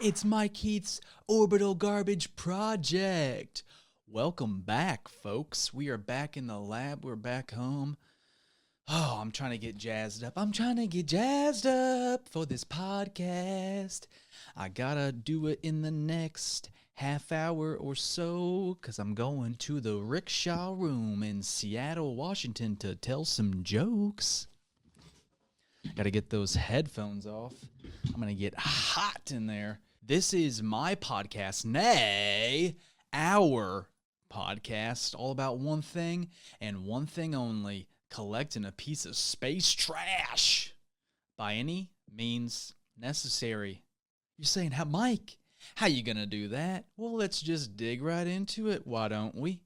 It's Mike Heath's Orbital Garbage Project. Welcome back, folks. We are back in the lab. We're back home. Oh, I'm trying to get jazzed up. I'm trying to get jazzed up for this podcast. I gotta do it in the next half hour or so because I'm going to the rickshaw room in Seattle, Washington to tell some jokes. Gotta get those headphones off. I'm gonna get hot in there. This is my podcast, nay, our podcast, all about one thing and one thing only, collecting a piece of space trash by any means necessary. You're saying, Mike, how you gonna do that? Well, let's just dig right into it, why don't we?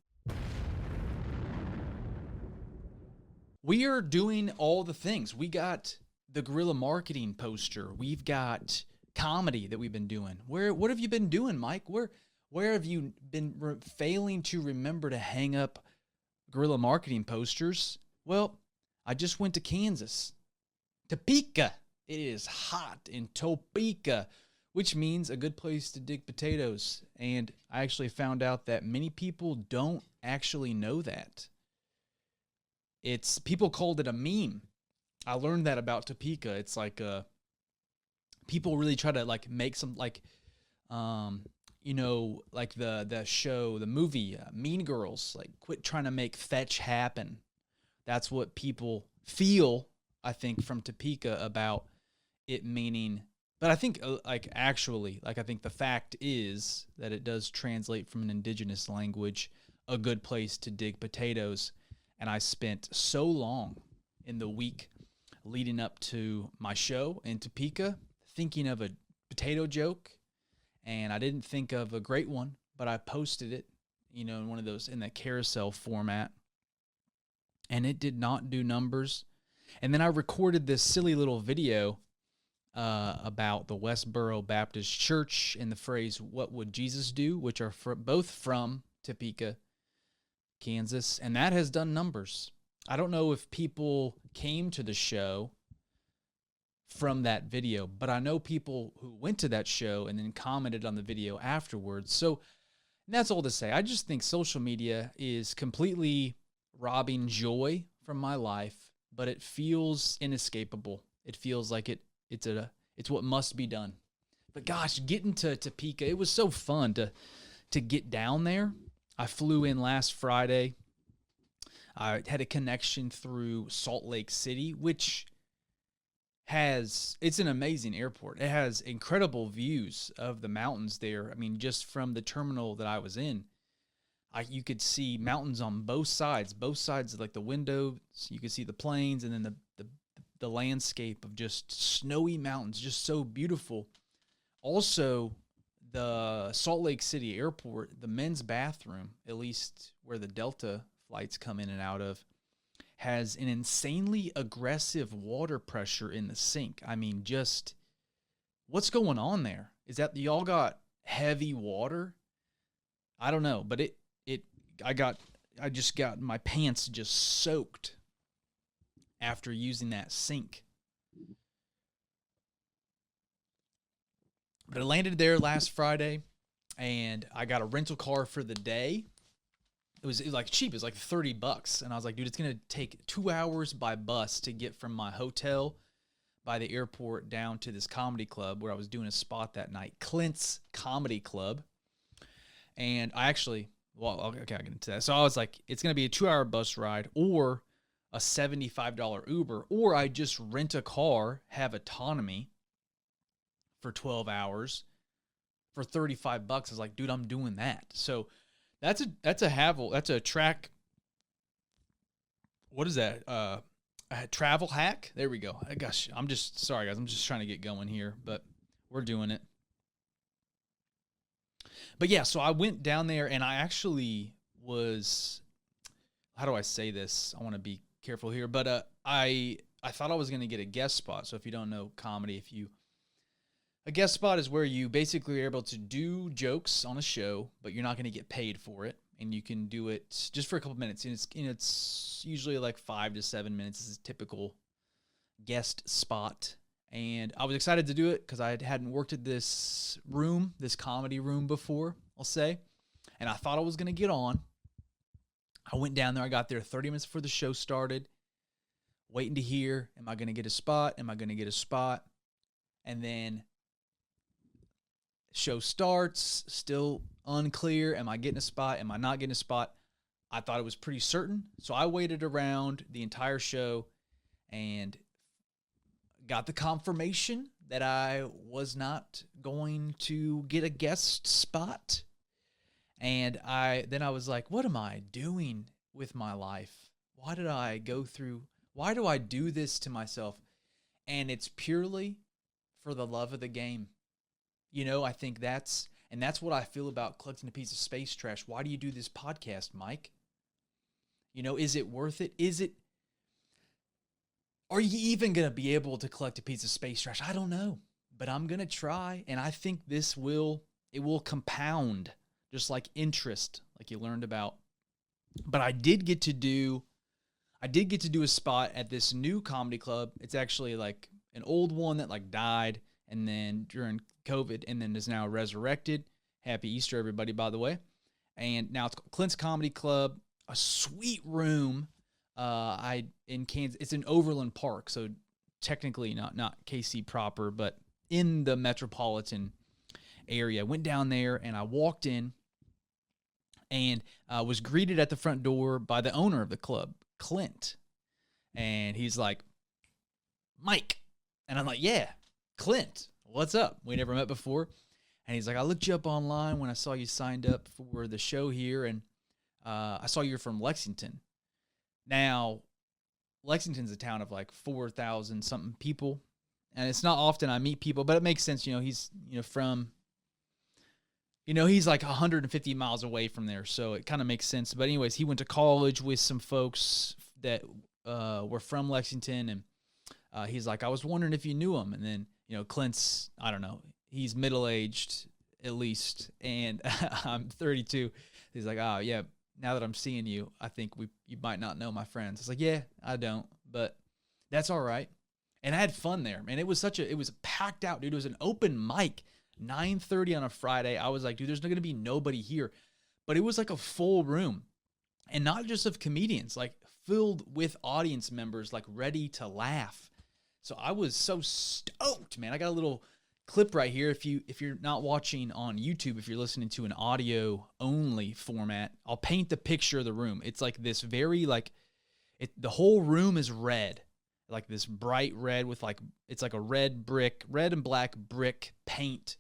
We are doing all the things. We got the guerrilla marketing poster. We've got comedy that we've been doing. What have you been doing, Mike? Where have you been failing to remember to hang up guerrilla marketing posters? Well, I just went to Kansas. Topeka. It is hot in Topeka, which means a good place to dig potatoes. And I actually found out that many people don't actually know that. People called it a meme. I learned that about Topeka. It's like people really try to like make some like like the show, the movie Mean Girls, like quit trying to make fetch happen. That's what people feel, I think, from Topeka about it meaning. But I think I think the fact is that it does translate from an indigenous language, a good place to dig potatoes. And I spent so long in the week leading up to my show in Topeka thinking of a potato joke, and I didn't think of a great one, but I posted it, in one of those, in that carousel format, and it did not do numbers. And then I recorded this silly little video about the Westboro Baptist Church and the phrase, "What would Jesus do?" which are both from Topeka, Kansas, and that has done numbers. I don't know if people came to the show from that video, but I know people who went to that show and then commented on the video afterwards. So that's all to say. I just think social media is completely robbing joy from my life, but it feels inescapable. It feels like it's what must be done. But gosh, getting to Topeka, it was so fun to get down there. I flew in last Friday. I had a connection through Salt Lake City, which it's an amazing airport. It has incredible views of the mountains there. I mean, just from the terminal that I was in, you could see mountains on both sides of like the windows. You could see the plains and then the landscape of just snowy mountains, just so beautiful. Also, the Salt Lake City airport, the men's bathroom, at least where the Delta flights come in and out of, has an insanely aggressive water pressure in the sink. I mean, just what's going on there? Is that y'all got heavy water? I don't know, but I just got my pants just soaked after using that sink. But I landed there last Friday, and I got a rental car for the day. It was like cheap. It was like $30. And I was like, dude, it's going to take 2 hours by bus to get from my hotel by the airport down to this comedy club where I was doing a spot that night, Clint's Comedy Club. And I actually, I'll get into that. So I was like, it's going to be a 2-hour bus ride or a $75 Uber, or I just rent a car, have autonomy for 12 hours for $35. I was like, dude, I'm doing that. So that's a track. What is that? A travel hack. There we go. Gosh, sorry guys. I'm just trying to get going here, but we're doing it. But yeah, so I went down there and I actually was, how do I say this? I want to be careful here, but I thought I was going to get a guest spot. So if you don't know comedy, a guest spot is where you basically are able to do jokes on a show, but you're not going to get paid for it. And you can do it just for a couple minutes. And it's usually like 5 to 7 minutes is a typical guest spot And I was excited to do it because I hadn't worked at this comedy room before, I'll say. And I thought I was going to get on. I went down there. I got there 30 minutes before the show started, waiting to hear, am I going to get a spot? Am I going to get a spot? And then show starts, still unclear. Am I getting a spot? Am I not getting a spot? I thought it was pretty certain. So I waited around the entire show and got the confirmation that I was not going to get a guest spot. And then I was like, what am I doing with my life? Why do I do this to myself? And it's purely for the love of the game. I think that's what I feel about collecting a piece of space trash. Why do you do this podcast, Mike? Is it worth it? Are you even going to be able to collect a piece of space trash? I don't know, but I'm going to try. And I think it will compound just like interest, like you learned about. But I did get to do a spot at this new comedy club. It's actually like an old one that like died and then during COVID and then is now resurrected. Happy Easter, everybody, by the way. And now it's called Clint's Comedy Club, a sweet room. In Kansas, it's in Overland Park, so technically not KC proper, but in the metropolitan area. Went down there and I walked in and was greeted at the front door by the owner of the club, Clint. And he's like, Mike. And I'm like, yeah, Clint, what's up? We never met before. And he's like, I looked you up online when I saw you signed up for the show here, and I saw you're from Lexington. Now, Lexington's a town of like 4,000 something people, and it's not often I meet people, but it makes sense. He's he's like 150 miles away from there, so it kind of makes sense. But anyways, he went to college with some folks that were from Lexington, and he's like, I was wondering if you knew him. And then Clint's, I don't know, he's middle-aged at least, and I'm 32. He's like, oh yeah. Now that I'm seeing you, I think you might not know my friends. It's like, yeah, I don't, but that's all right. And I had fun there, man. It was packed out, dude. It was an open mic, 9:30 on a Friday. I was like, dude, there's not going to be nobody here. But it was like a full room, and not just of comedians, like filled with audience members, like ready to laugh. So I was so stoked, man. I got a little clip right here. If you're not watching on YouTube, if you're listening to an audio only format, I'll paint the picture of the room. It's like this very the whole room is red, like this bright red with it's like a red and black brick paint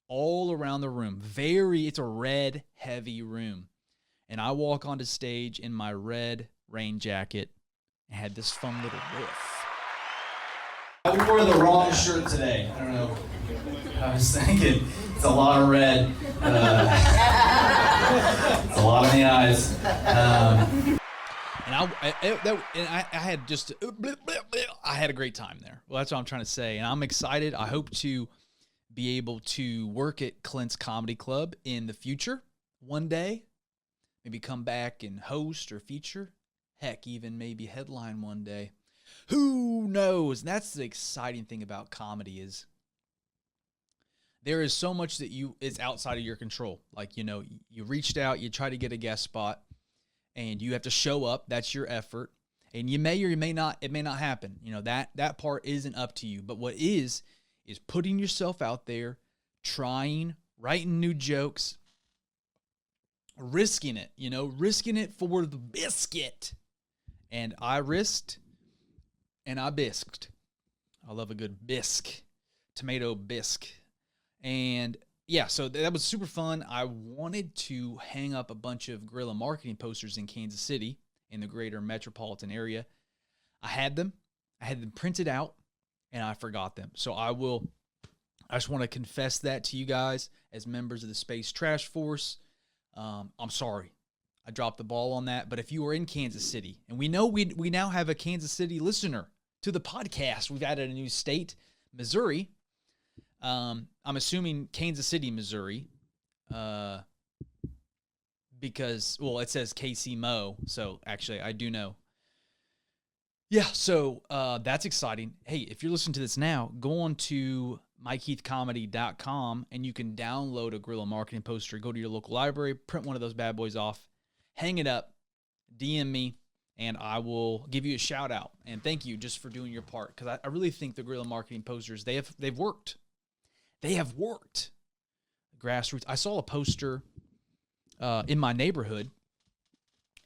all around the room. It's a red heavy room. And I walk onto stage in my red rain jacket and had this fun little riff. I wore the wrong shirt today. I don't know. I was thinking it's a lot of red. It's a lot in the eyes. I had a great time there. Well, that's what I'm trying to say, and I'm excited. I hope to be able to work at Clint's Comedy Club in the future one day. Maybe come back and host or feature. Heck, even maybe headline one day. Who knows? And that's the exciting thing about comedy is there is so much that is outside of your control. Like, you reached out, you try to get a guest spot, and you have to show up. That's your effort. And you may or you may not, it may not happen. That part isn't up to you. But what is putting yourself out there, trying, writing new jokes, risking it for the biscuit. And I risked. And I bisqued. I love a good bisque, tomato bisque. And yeah, so that was super fun. I wanted to hang up a bunch of guerrilla marketing posters in Kansas City in the greater metropolitan area. I had them printed out, and I forgot them. So I just want to confess that to you guys as members of the Space Trash Force. I'm sorry. I dropped the ball on that. But if you are in Kansas City, and we know we now have a Kansas City listener to the podcast. We've added a new state, Missouri. I'm assuming Kansas City, Missouri, because, it says KC Mo, so actually I do know. Yeah, so that's exciting. Hey, if you're listening to this now, go on to MikeHeathComedy.com and you can download a guerrilla marketing poster. Go to your local library, print one of those bad boys off, hang it up, DM me, and I will give you a shout out. And thank you just for doing your part, because I really think the guerrilla marketing posters, they've worked. They have worked. Grassroots. I saw a poster in my neighborhood,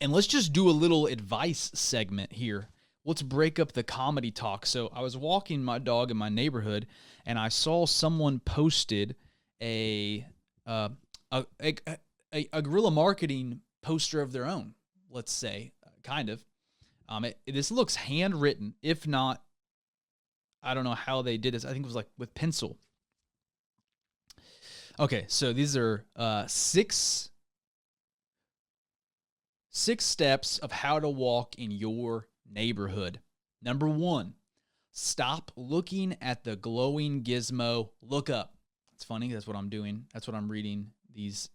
and let's just do a little advice segment here. Let's break up the comedy talk. So I was walking my dog in my neighborhood, and I saw someone posted a guerrilla marketing poster of their own. Let's say, kind of. This looks handwritten. If not, I don't know how they did this. I think it was like with pencil. Okay, so these are six steps of how to walk in your neighborhood. Number 1, stop looking at the glowing gizmo. Look up. It's funny. That's what I'm doing. That's what I'm reading. These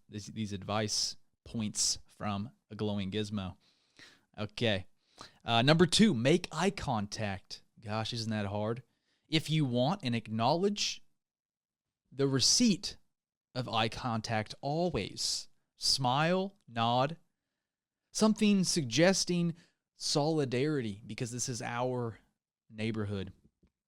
advice points from a glowing gizmo. Okay. Number 2, make eye contact. Gosh, isn't that hard? If you want and acknowledge the receipt of eye contact always. Smile, nod, something suggesting solidarity, because this is our neighborhood.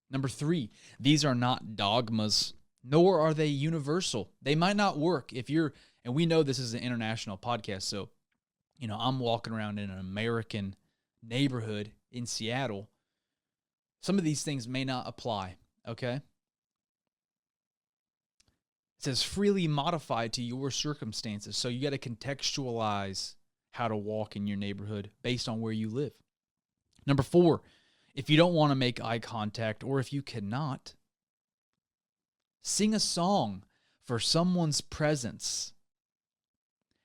Number 3, these are not dogmas, nor are they universal. They might not work if you're, and we know this is an international podcast, so, I'm walking around in an American neighborhood in Seattle. Some of these things may not apply, okay? It says freely modified to your circumstances. So you got to contextualize how to walk in your neighborhood based on where you live. Number 4, if you don't want to make eye contact, or if you cannot, sing a song for someone's presence.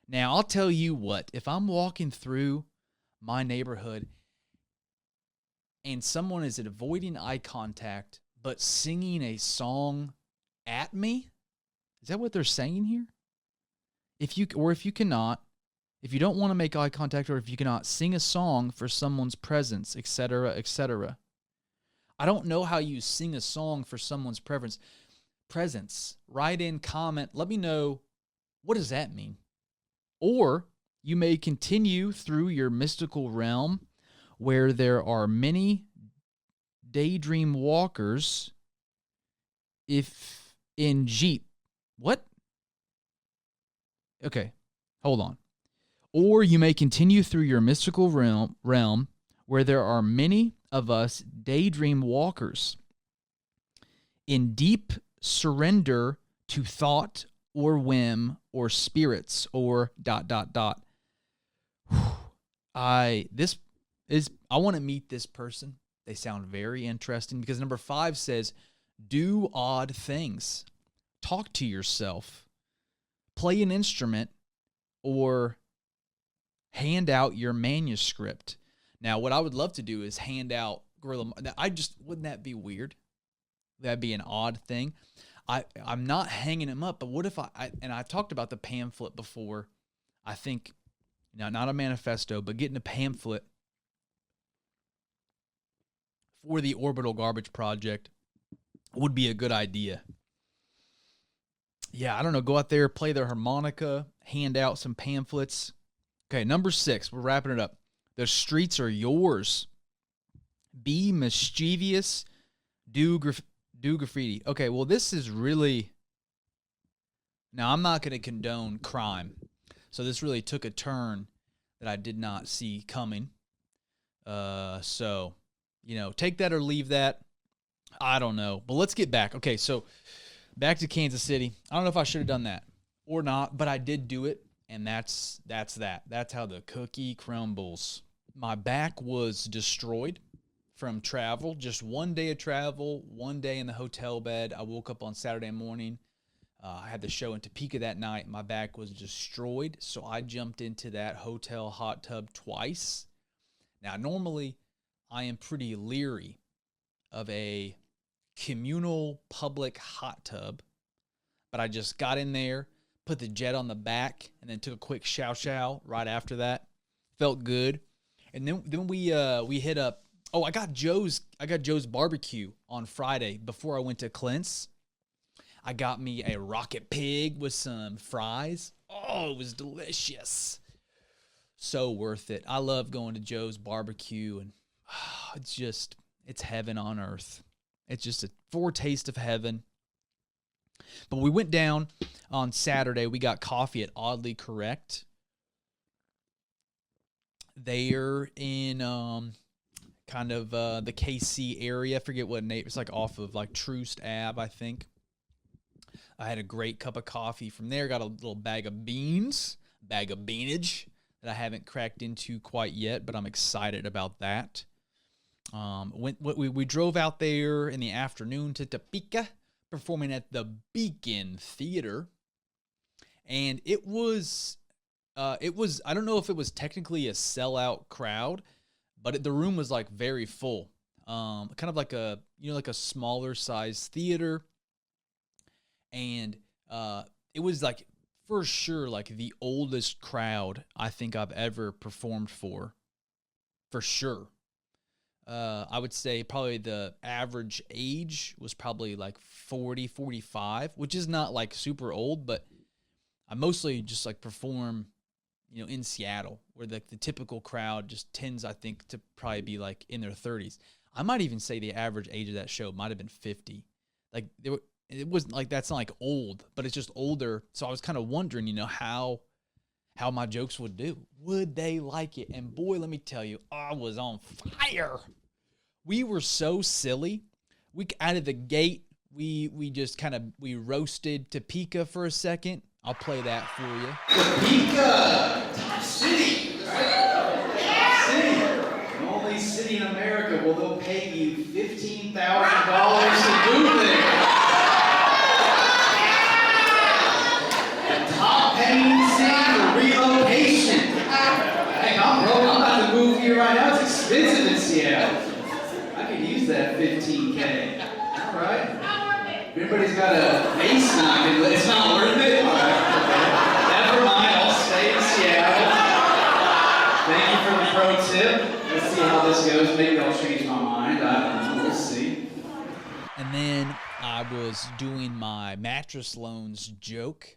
Now, I'll tell you what, if I'm walking through my neighborhood and someone is avoiding eye contact but singing a song at me, is that what they're saying here? If you cannot, if you don't want to make eye contact, or if you cannot, sing a song for someone's presence, etc., etc. I don't know how you sing a song for someone's presence. Write in, comment, let me know, what does that mean? Or you may continue through your mystical realm where there are many daydream walkers if in Jeep. What? Okay, hold on. Or you may continue through your mystical realm where there are many of us daydream walkers in deep surrender to thought or whim or spirits or ... I want to meet this person. They sound very interesting, because number 5 says, do odd things. Talk to yourself. Play an instrument, or hand out your manuscript. Now, what I would love to do is hand out guerrilla. Wouldn't that be weird? That'd be an odd thing. I'm not hanging them up, but what if I've talked about the pamphlet before. I think, not a manifesto, but getting a pamphlet for the Orbital Garbage Project would be a good idea. Yeah, I don't know. Go out there, play the harmonica, hand out some pamphlets. Okay, number 6, we're wrapping it up. The streets are yours. Be mischievous. Do graffiti. Okay, well, this is really... Now, I'm not going to condone crime. So this really took a turn that I did not see coming. So, take that or leave that. I don't know. But let's get back. Okay, so back to Kansas City. I don't know if I should have done that or not, but I did do it. And that's that. That's how the cookie crumbles. My back was destroyed from travel. Just one day of travel, one day in the hotel bed. I woke up on Saturday morning. I had the show in Topeka that night. My back was destroyed, so I jumped into that hotel hot tub twice. Now, normally, I am pretty leery of a communal public hot tub, but I just got in there, put the jet on the back, and then took a quick chow right after that. Felt good. And then we hit up I got Joe's barbecue on Friday before I went to Clint's. I got me a rocket pig with some fries. Oh, it was delicious. So worth it. I love going to Joe's barbecue, and it's heaven on earth. It's just a foretaste of heaven. But we went down on Saturday. We got coffee at Oddly Correct. They're in kind of the KC area. I forget what name. It's like off of like Troost Ave, I think. I had a great cup of coffee from there. Got a little bag of beanage that I haven't cracked into quite yet, but I'm excited about that. We drove out there in the afternoon to Topeka, performing at the Beacon Theater, and it was I don't know if it was technically a sellout crowd, but the room was like very full, kind of like a smaller size theater, and it was like for sure like the oldest crowd I think I've ever performed for sure. I would say probably the average age was probably like 40, 45, which is not like super old, but I mostly just like perform, in Seattle, where the typical crowd just tends, I think, to probably be like in their 30s. I might even say the average age of that show might have been 50. Like it wasn't like, that's not like old, but it's just older. So I was kind of wondering, how my jokes would do. Would they like it? And boy, let me tell you, I was on fire. We were so silly. We out of the gate, we just we roasted Topeka for a second. I'll play that for you. Topeka, top city, right? Top city. The only city in America where they'll pay you $15,000 to move there. The top paying city for relocation. Hey, I'm broke. I'm about to move here right now. It's expensive in Seattle. I could use that $15K. All right. Everybody's got a face knock. It's not worth it. All right. Never mind. I'll stay in Seattle. Thank you for the pro tip. Let's see how this goes. Maybe I'll change my mind. I don't know. We'll see. And then I was doing my mattress loans joke.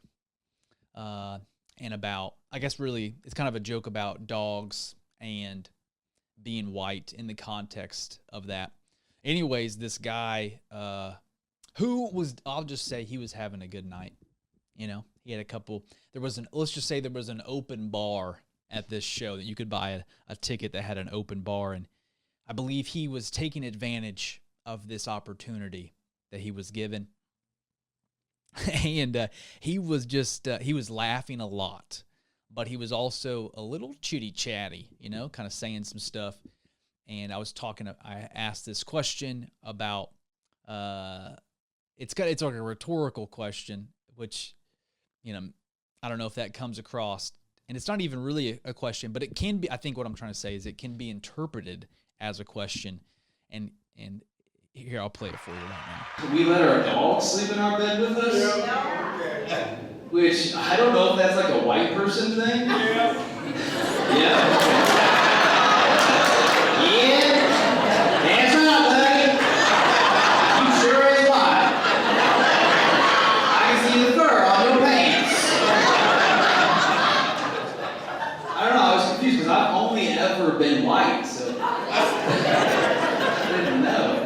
And about, I guess really, it's kind of a joke about dogs and being white in the context of that. Anyways, this guy, I'll just say he was having a good night. He had a couple, let's just say there was an open bar at this show that you could buy a ticket that had an open bar. And I believe he was taking advantage of this opportunity that he was given. And he was laughing a lot, but he was also a little chitty chatty, kind of saying some stuff. And I asked this question about, it's like a rhetorical question, which, I don't know if that comes across, and it's not even really a question, but it can be. I think what I'm trying to say is it can be interpreted as a question, and here, I'll play it for you right now. Can we let our dog sleep in our bed with us? Yeah. Which, I don't know if that's like a white person thing. Yeah. Yeah? Yeah? That's right, buddy. You sure is lying. I can see the fur on your pants. I don't know, I was confused because I've only ever been white, so I didn't know.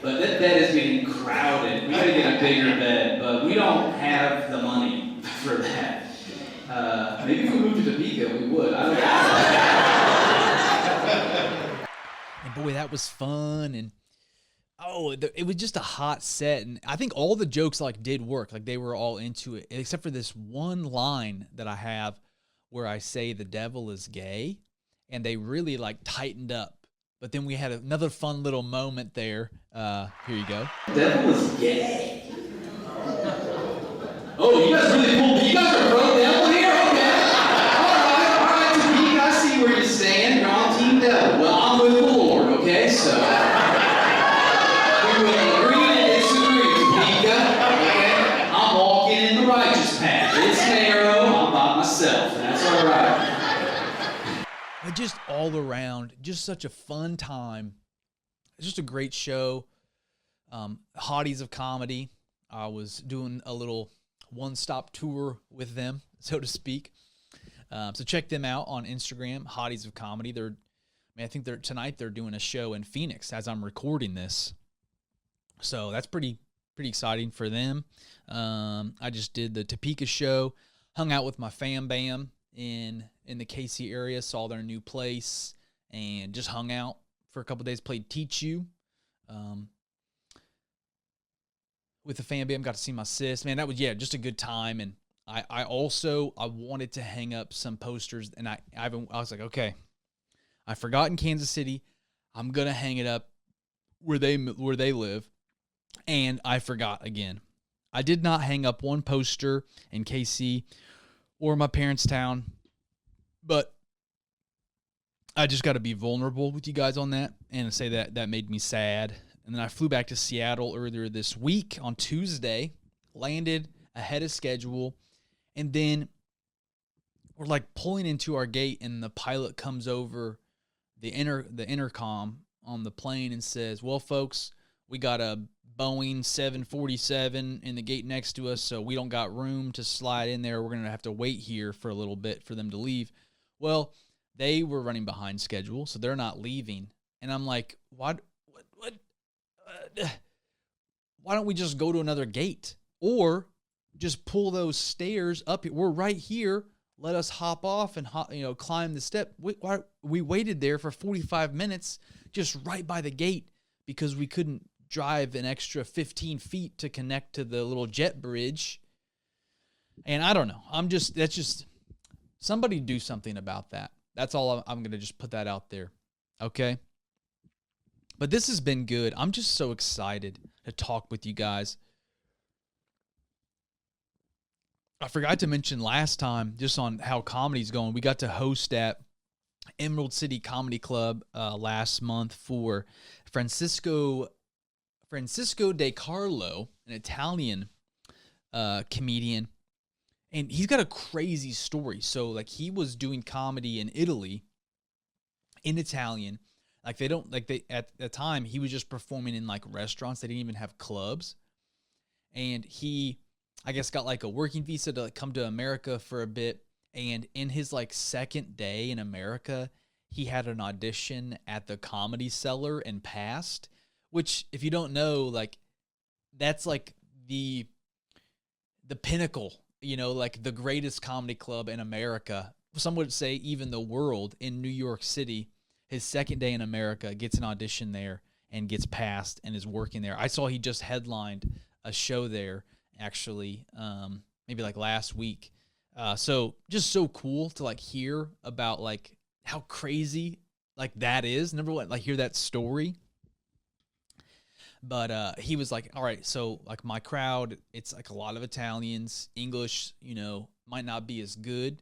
But that bed is getting crowded. We gotta get a bigger bed, but we don't have the money for that. Maybe if we moved to Topeka, we would. I don't know. And boy, that was fun. And it was just a hot set. And I think all the jokes did work. Like they were all into it, except for this one line that I have where I say the devil is gay, and they really tightened up. But then we had another fun little moment there. Here you go. Devil is gay. Oh, you guys really cool. You guys are pro devil here? Okay. All right, Topeka, I see where you stand. You're on Team Devil. Well, I'm with the Lord, okay? So, we will agree to disagree, Topeka, okay? I'm walking in the righteous path. It's narrow. I'm by myself, and that's all right. but just all around, just such a fun time. It's just a great show. Hotties of Comedy. I was doing a little one-stop tour with them, so to speak. So check them out on Instagram, Hotties of Comedy. I think tonight they're doing a show in Phoenix as I'm recording this. So that's pretty exciting for them. I just did the Topeka show, hung out with my fam bam in the KC area, saw their new place, and just hung out for a couple days. Played Teach You with the fam bam. Got to see my sis. Man, that was just a good time. And I wanted to hang up some posters, and I was like, okay, I forgot in Kansas City. I'm gonna hang it up where they live, and I forgot again. I did not hang up one poster in KC or my parents' town, but I just got to be vulnerable with you guys on that and say that made me sad. And then I flew back to Seattle earlier this week on Tuesday, landed ahead of schedule, and then we're like pulling into our gate, and the pilot comes over the intercom on the plane and says, "Well, folks, we got a Boeing 747 in the gate next to us, so we don't got room to slide in there. We're going to have to wait here for a little bit for them to leave." Well, they were running behind schedule, so they're not leaving. And I'm like, what? Why don't we just go to another gate? Or just pull those stairs up here. We're right here. Let us hop off and climb the step. We waited there for 45 minutes just right by the gate because we couldn't drive an extra 15 feet to connect to the little jet bridge. And I don't know. That's just somebody do something about that. That's all. I'm going to just put that out there. Okay. But this has been good. I'm just so excited to talk with you guys. I forgot to mention last time, just on how comedy's going, we got to host at Emerald City Comedy Club last month for Franceso de Carlo, an Italian comedian. And he's got a crazy story. So, like, he was doing comedy in Italy in Italian. At the time, he was just performing in, like, restaurants. They didn't even have clubs. And he, I guess, got, like, a working visa to, like, come to America for a bit. And in his, like, second day in America, he had an audition at the Comedy Cellar and passed. Which, if you don't know, like, that's, like, the pinnacle, like, the greatest comedy club in America. Some would say even the world, in New York City. His second day in America, gets an audition there and gets passed and is working there. I saw he just headlined a show there, actually, maybe like last week. So just so cool to, like, hear about, like, how crazy, like, that is. Number one, like, hear that story. But he was like, all right, so, like, my crowd, it's, like, a lot of Italians. English, might not be as good.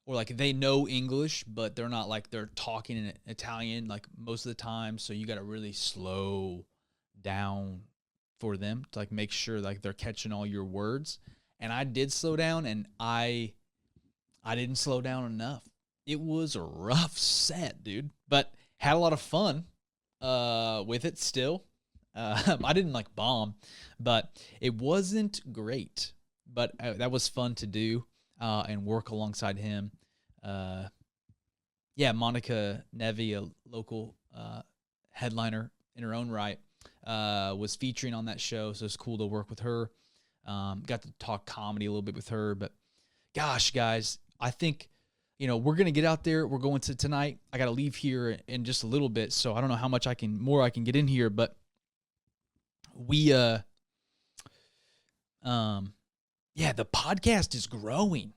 Or, like, they know English, but they're not, like, they're talking in Italian, like, most of the time. So you got to really slow down for them to, like, make sure, like, they're catching all your words. And I did slow down, and I didn't slow down enough. It was a rough set, dude. But had a lot of fun with it still. I didn't, like, bomb, but it wasn't great. But that was fun to do. And work alongside him. Monica Nevi, a local headliner in her own right, was featuring on that show, so it's cool to work with her. Got to talk comedy a little bit with her, but gosh, guys, I think, we're going to get out there. We're going to tonight. I got to leave here in just a little bit, so I don't know how much more I can get in here, but the podcast is growing.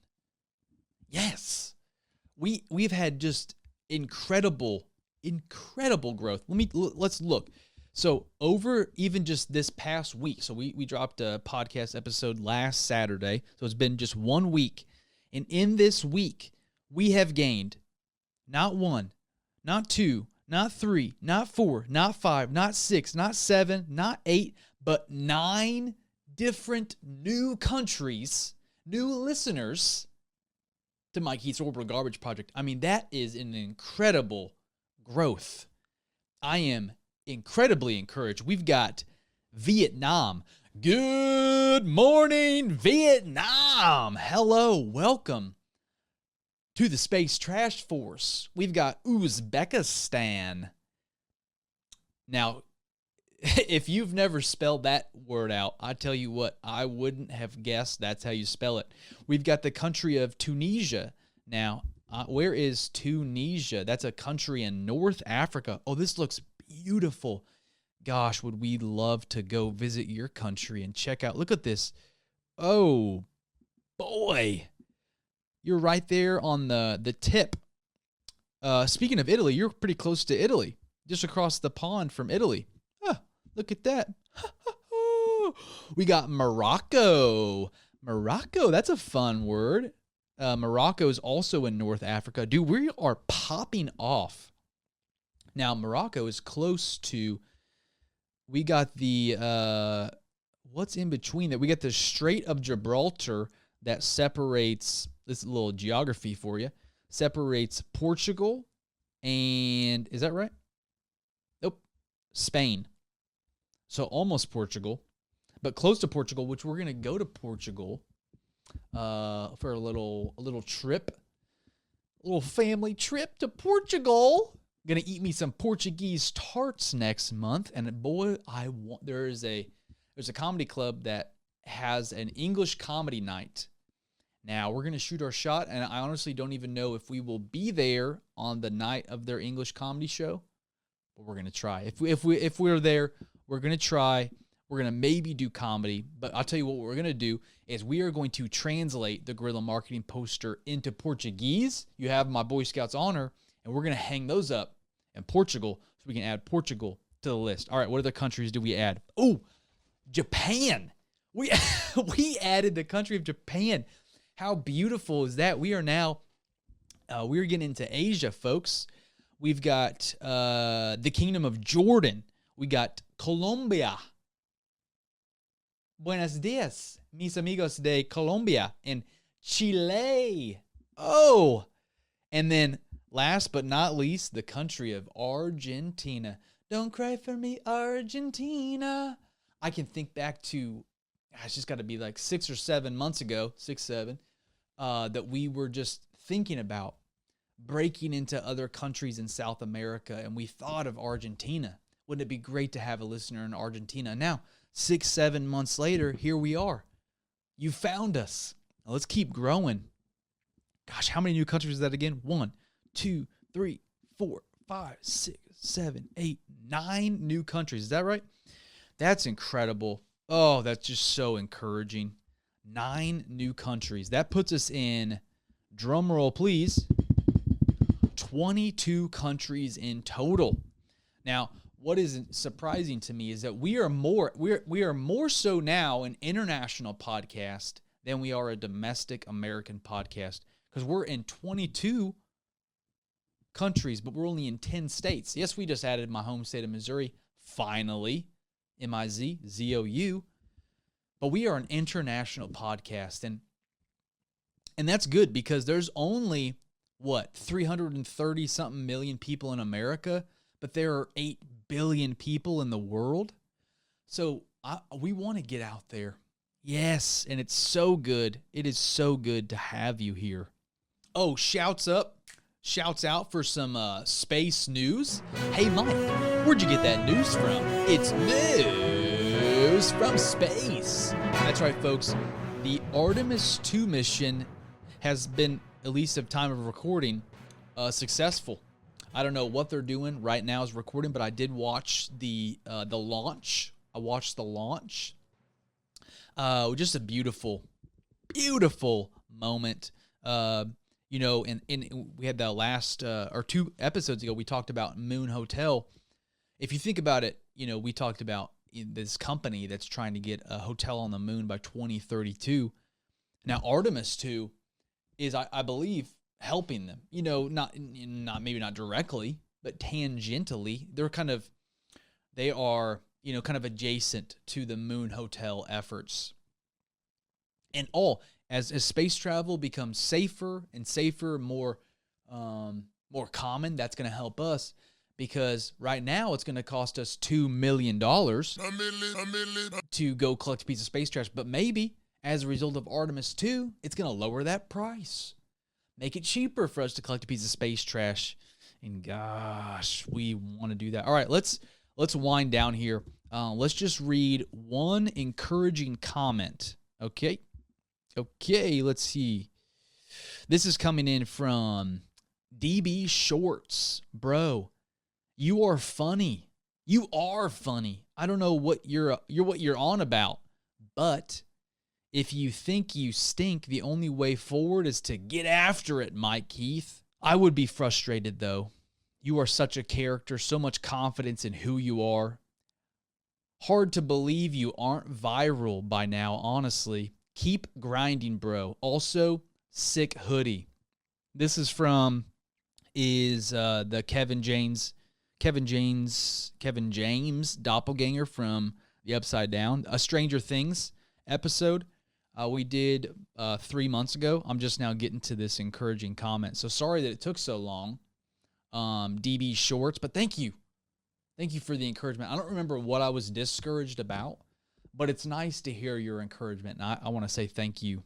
Yes. We've had just incredible growth. Let's look. So over even just this past week, so we dropped a podcast episode last Saturday. So it's been just 1 week. And in this week, we have gained not 1, not 2, not 3, not 4, not 5, not 6, not 7, not 8, but 9 different new countries, new listeners to Mike Heath's Orbital Garbage Project. I mean, that is an incredible growth. I am incredibly encouraged. We've got Vietnam. Good morning, Vietnam. Hello, welcome to the Space Trash Force. We've got Uzbekistan. Now, if you've never spelled that word out, I tell you what, I wouldn't have guessed that's how you spell it. We've got the country of Tunisia. Now, where is Tunisia? That's a country in North Africa. Oh, this looks beautiful. Gosh, would we love to go visit your country and check out. Look at this. Oh, boy. You're right there on the tip. Speaking of Italy, you're pretty close to Italy. Just across the pond from Italy. Look at that. We got Morocco. Morocco, that's a fun word. Morocco is also in North Africa. Dude, we are popping off. Now, Morocco is close to, we got the, what's in between that? We got the Strait of Gibraltar that separates, this is a little geography for you, separates Portugal and, is that right? Nope, Spain. So almost Portugal, but close to Portugal, which we're going to go to Portugal for a little trip, a little family trip to Portugal. Going to eat me some Portuguese tarts next month, and boy, there's a comedy club that has an English comedy night. Now we're going to shoot our shot, and I honestly don't even know if we will be there on the night of their English comedy show, but we're going to try. If we're there, we're going to try. We're going to maybe do comedy, but I'll tell you what we're going to do is we are going to translate the guerrilla marketing poster into Portuguese. You have my Boy Scouts honor, and we're going to hang those up in Portugal so we can add Portugal to the list. All right, what other countries do we add? Oh, Japan. We added the country of Japan. How beautiful is that? We are now, we're getting into Asia, folks. We've got the Kingdom of Jordan. We got Colombia. Buenos dias, mis amigos de Colombia. And Chile. Oh. And then last but not least, the country of Argentina. Don't cry for me, Argentina. I can think back to, it's just got to be like 6 or 7 months ago, 6, 7, that we were just thinking about breaking into other countries in South America. And we thought of Argentina. Wouldn't it be great to have a listener in Argentina? Now, 6, 7 months later, here we are. You found us. Now let's keep growing. Gosh, how many new countries is that again? 1, 2, 3, 4, 5, 6, 7, 8, 9 new countries. Is that right? That's incredible. Oh, that's just so encouraging. 9 new countries. That puts us in, drum roll please, 22 countries in total. Now, what is surprising to me is that we are more so now an international podcast than we are a domestic American podcast, because we're in 22 countries, but we're only in 10 states. Yes, we just added my home state of Missouri, finally, M-I-Z-Z-O-U, but we are an international podcast, and that's good because there's only, 330-something million people in America, but there are 8 billion people in the world. So we want to get out there. Yes, and it's so good. It is so good to have you here. Oh, shouts out for some space news. Hey, Mike, where'd you get that news from? It's news from space. That's right, folks. The Artemis II mission has been, at least at time of recording, successful. I don't know what they're doing right now is recording, but I did watch the launch. I watched the launch. Just a beautiful, beautiful moment. And we had the last or 2 episodes ago, we talked about Moon Hotel. If you think about it, we talked about this company that's trying to get a hotel on the moon by 2032. Now, Artemis II is, I believe, helping them, not maybe not directly, but tangentially. They are kind of adjacent to the Moon Hotel efforts. And as space travel becomes safer and safer, more common, that's going to help us, because right now it's going to cost us $2 million to go collect a piece of space trash. But maybe as a result of Artemis II, it's going to lower that price, make it cheaper for us to collect a piece of space trash. And gosh, we want to do that. All right, let's wind down here. Let's just read one encouraging comment. Okay, let's see. This is coming in from DB Shorts. Bro, you are funny. You are funny. I don't know what you're on about, but if you think you stink, the only way forward is to get after it, Mike Keith. I would be frustrated, though. You are such a character, so much confidence in who you are. Hard to believe you aren't viral by now, honestly. Keep grinding, bro. Also, sick hoodie. This is from the Kevin James doppelganger from the Upside Down, a Stranger Things episode we did 3 months ago. I'm just now getting to this encouraging comment. So sorry that it took so long, DB Shorts, but thank you. Thank you for the encouragement. I don't remember what I was discouraged about, but it's nice to hear your encouragement. And I want to say thank you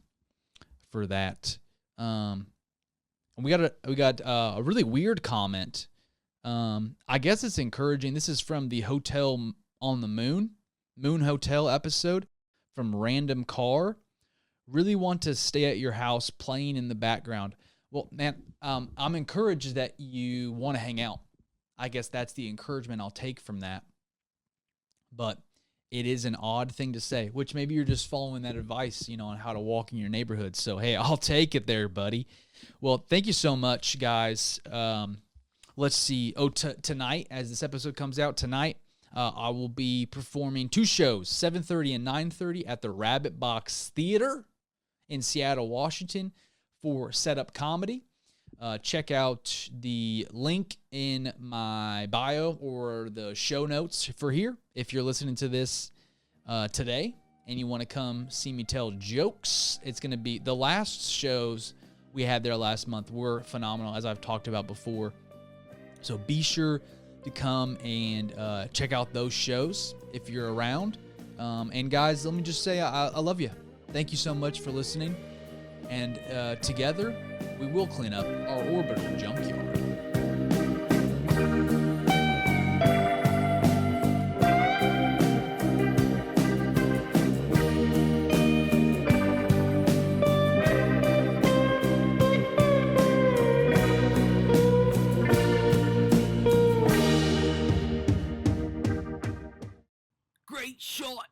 for that. And we got a really weird comment. I guess it's encouraging. This is from the Hotel on the Moon Hotel episode from Random Car. Really want to stay at your house playing in the background. Well, man, I'm encouraged that you want to hang out. I guess that's the encouragement I'll take from that. But it is an odd thing to say, which maybe you're just following that advice, on how to walk in your neighborhood. So, hey, I'll take it there, buddy. Well, thank you so much, guys. Let's see. Tonight, as this episode comes out tonight, I will be performing 2 shows, 7:30 and 9:30 at the Rabbit Box Theater in Seattle, Washington for Setup Comedy. Check out the link in my bio or the show notes for here if you're listening to this today and you want to come see me tell jokes. It's going to be the last shows we had there last month were phenomenal, as I've talked about before. So be sure to come and check out those shows if you're around. And guys, let me just say I love you. Thank you so much for listening. And together, we will clean up our orbital junkyard. Great shot!